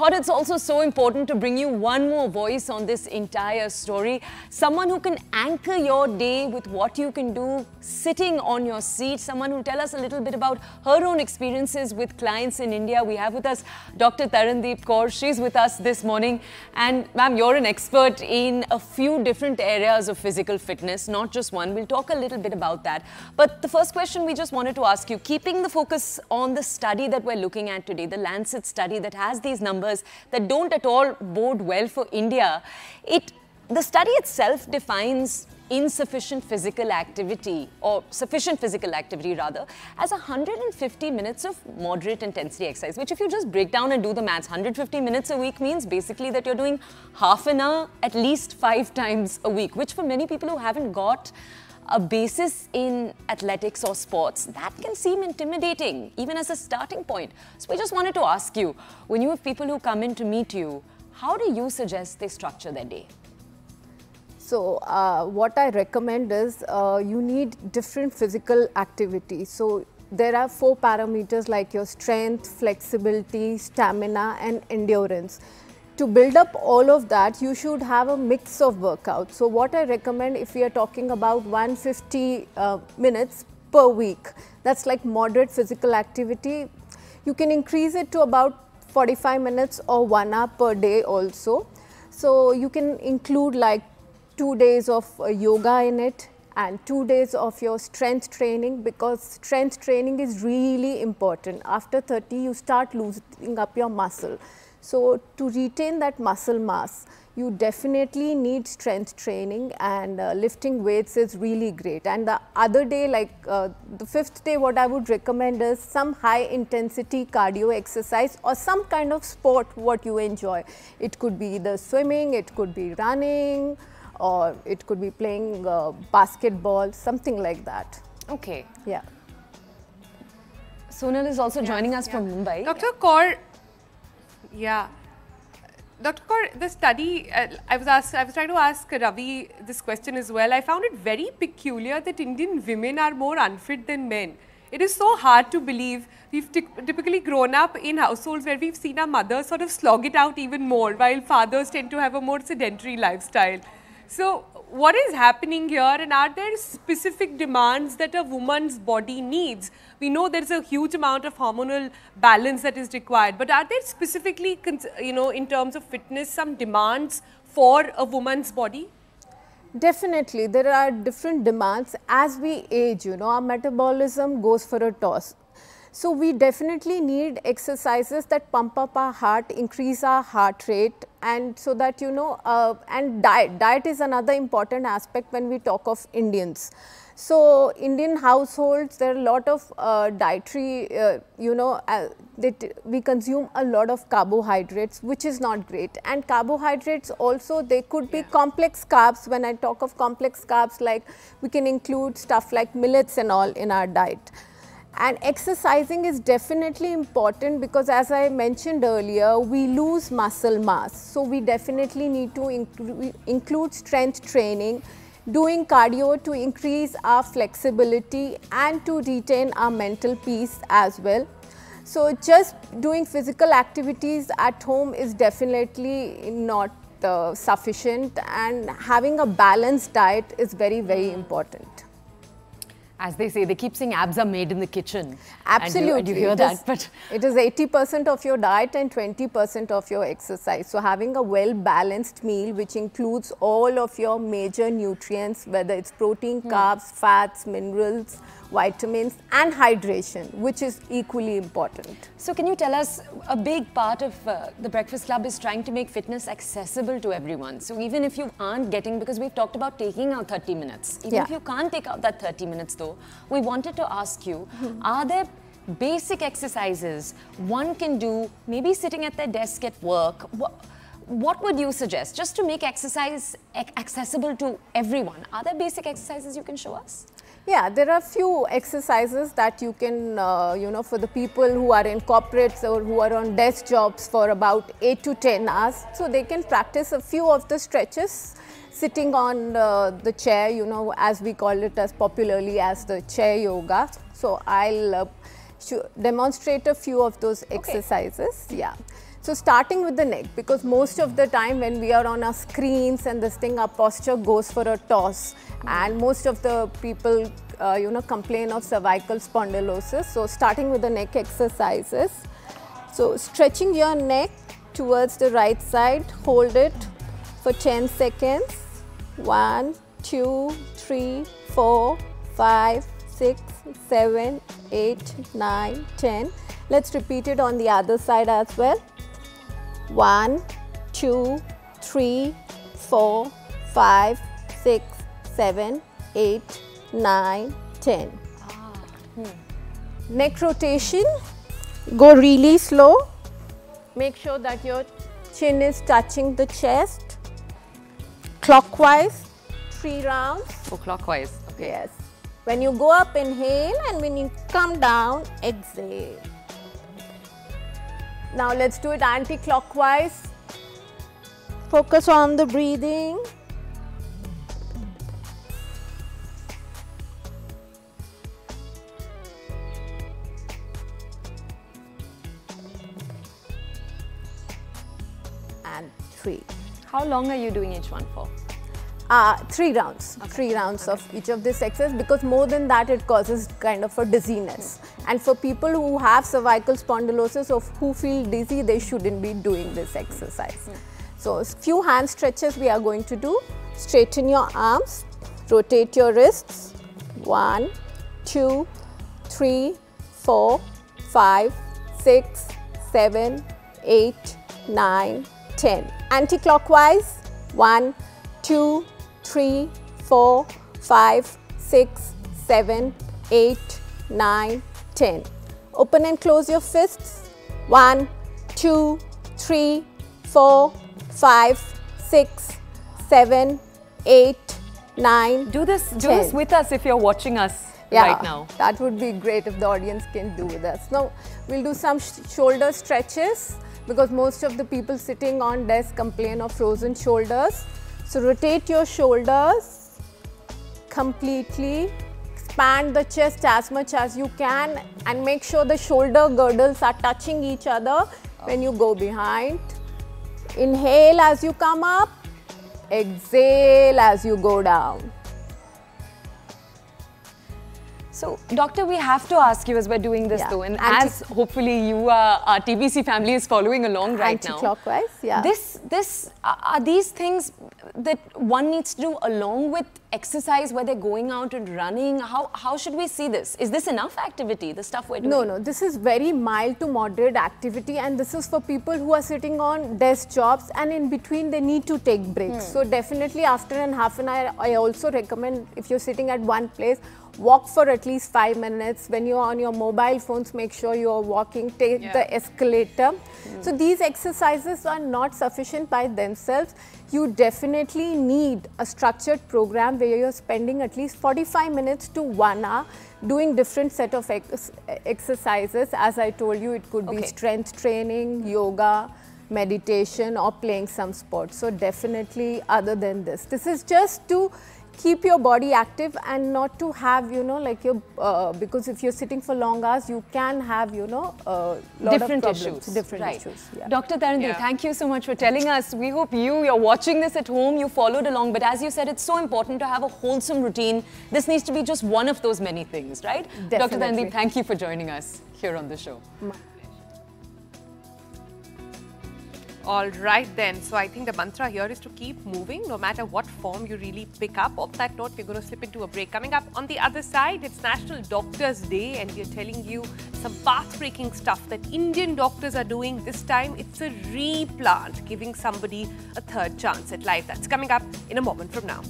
thought it's also so important to bring you one more voice on this entire story. Someone who can anchor your day with what you can do sitting on your seat. Someone who will tell us a little bit about her own experiences with clients in India. We have with us Dr. Tarandeep Kaur. She's with us this morning. And ma'am, you're an expert in a few different areas of physical fitness, not just one. We'll talk a little bit about that. But the first question we just wanted to ask you, keeping the focus on the study that we're looking at today, the Lancet study that has these numbers that don't at all bode well for India, the study itself defines insufficient physical activity, or sufficient physical activity rather, as 150 minutes of moderate intensity exercise, which if you just break down and do the maths, 150 minutes a week means basically that you're doing half an hour at least 5 times a week, which for many people who haven't got a basis in athletics or sports, that can seem intimidating, even as a starting point. So we just wanted to ask you, when you have people who come in to meet you, how do you suggest they structure their day? So what I recommend is you need different physical activities. So there are 4 parameters like your strength, flexibility, stamina and endurance. To build up all of that, you should have a mix of workouts. So what I recommend, if we are talking about 150 minutes per week, that's like moderate physical activity. You can increase it to about 45 minutes or 1 hour per day also. So you can include like 2 days of yoga in it and 2 days of your strength training, because strength training is really important. After 30, you start losing up your muscle. So to retain that muscle mass, you definitely need strength training, and lifting weights is really great. And the other day, like the 5th day, what I would recommend is some high intensity cardio exercise or some kind of sport what you enjoy. It could be either swimming, it could be running, or it could be playing basketball, something like that. Okay. Yeah. Sonal is also joining us from Mumbai. Dr. Kaur, Dr. Kaur, the study, I was trying to ask Ravi this question as well. I found it very peculiar that Indian women are more unfit than men. It is so hard to believe. We've typically grown up in households where we've seen our mothers sort of slog it out even more, while fathers tend to have a more sedentary lifestyle. So what is happening here, and are there specific demands that a woman's body needs? We know there is a huge amount of hormonal balance that is required, but are there specifically, in terms of fitness, some demands for a woman's body? Definitely, there are different demands. As we age, our metabolism goes for a toss. So we definitely need exercises that pump up our heart, increase our heart rate, and so that, and diet is another important aspect when we talk of Indians. So Indian households, there are a lot of dietary, we consume a lot of carbohydrates, which is not great. And carbohydrates also, they could be complex carbs. When I talk of complex carbs, like we can include stuff like millets and all in our diet. And exercising is definitely important, because as I mentioned earlier, we lose muscle mass. So we definitely need to include strength training, doing cardio to increase our flexibility and to retain our mental peace as well. So just doing physical activities at home is definitely not sufficient, and having a balanced diet is very, very important. As they say, they keep saying abs are made in the kitchen. Absolutely. And you hear that, but it is 80% of your diet and 20% of your exercise. So having a well-balanced meal, which includes all of your major nutrients, whether it's protein, carbs, fats, minerals, vitamins, and hydration, which is equally important. So can you tell us, a big part of the Breakfast Club is trying to make fitness accessible to everyone. So even if you aren't getting, because we've talked about taking out 30 minutes, even if you can't take out that 30 minutes though, we wanted to ask you, are there basic exercises one can do, maybe sitting at their desk at work? What would you suggest, just to make exercise accessible to everyone? Are there basic exercises you can show us? Yeah, there are few exercises that you can, for the people who are in corporates or who are on desk jobs for about 8 to 10 hours. So they can practice a few of the stretches sitting on the chair, as we call it as popularly as the chair yoga. So I'll demonstrate a few of those exercises. Yeah. So starting with the neck, because most of the time when we are on our screens and this thing, our posture goes for a toss, and most of the people complain of cervical spondylosis. So starting with the neck exercises. So stretching your neck towards the right side, hold it for 10 seconds. 1, 2, 3, 4, 5, 6, 7, 8, 9, 10. Let's repeat it on the other side as well. 1, 2, 3, 4, 5, 6, 7, 8, 9, 10. Neck rotation, go really slow. Make sure that your chin is touching the chest. Clockwise, 3 rounds. Oh, clockwise. Okay. Yes. When you go up, inhale, and when you come down, exhale. Now let's do it anti-clockwise. Focus on the breathing. And 3. How long are you doing each one for? 3 rounds. Okay. 3 rounds of each of this exercise, because more than that it causes kind of a dizziness. And for people who have cervical spondylosis or who feel dizzy, they shouldn't be doing this exercise. So a few hand stretches we are going to do. Straighten your arms, rotate your wrists. 1, 2, 3, 4, 5, 6, 7, 8, 9, 10. Anti-clockwise. 1, 2, 3, 4, 5, 6, 7, 8, 9, 10. Open and close your fists. 1, 2, 3, 4, 5, 6, 7, 8, 9. Do this with us if you're watching us right now. That would be great if the audience can do with us. Now we'll do some shoulder stretches, because most of the people sitting on desk complain of frozen shoulders. So rotate your shoulders completely, expand the chest as much as you can, and make sure the shoulder girdles are touching each other when you go behind. Inhale as you come up, exhale as you go down. So, Doctor, we have to ask you as we're doing this though, and as hopefully you, our TBC family is following along right now. Anti-clockwise, yeah. Are these things that one needs to do along with exercise, where they're going out and running? How should we see this? Is this enough activity, the stuff we're doing? No, this is very mild to moderate activity, and this is for people who are sitting on desk jobs and in between they need to take breaks. So definitely after half an hour, I also recommend, if you're sitting at one place, walk for at least 5 minutes. When you're on your mobile phones, make sure you're walking, take the escalator. So these exercises are not sufficient by themselves. You definitely need a structured program where you're spending at least 45 minutes to 1 hour doing different set of exercises. As I told you, it could be strength training, yoga, meditation, or playing some sports. So definitely, other than this is just to keep your body active and not to have, like your, because if you're sitting for long hours, you can have, lot different of issues. Different issues. Yeah. Dr. Tarandeep, thank you so much for telling us. We hope you're watching this at home, you followed along. But as you said, it's so important to have a wholesome routine. This needs to be just one of those many things, right? Definitely. Dr. Tarandeep, thank you for joining us here on the show. All right then, so I think the mantra here is to keep moving no matter what form you really pick up. On that note, we're going to slip into a break. Coming up on the other side, it's National Doctors Day and we're telling you some path-breaking stuff that Indian doctors are doing. This time, it's a replant, giving somebody a third chance at life. That's coming up in a moment from now.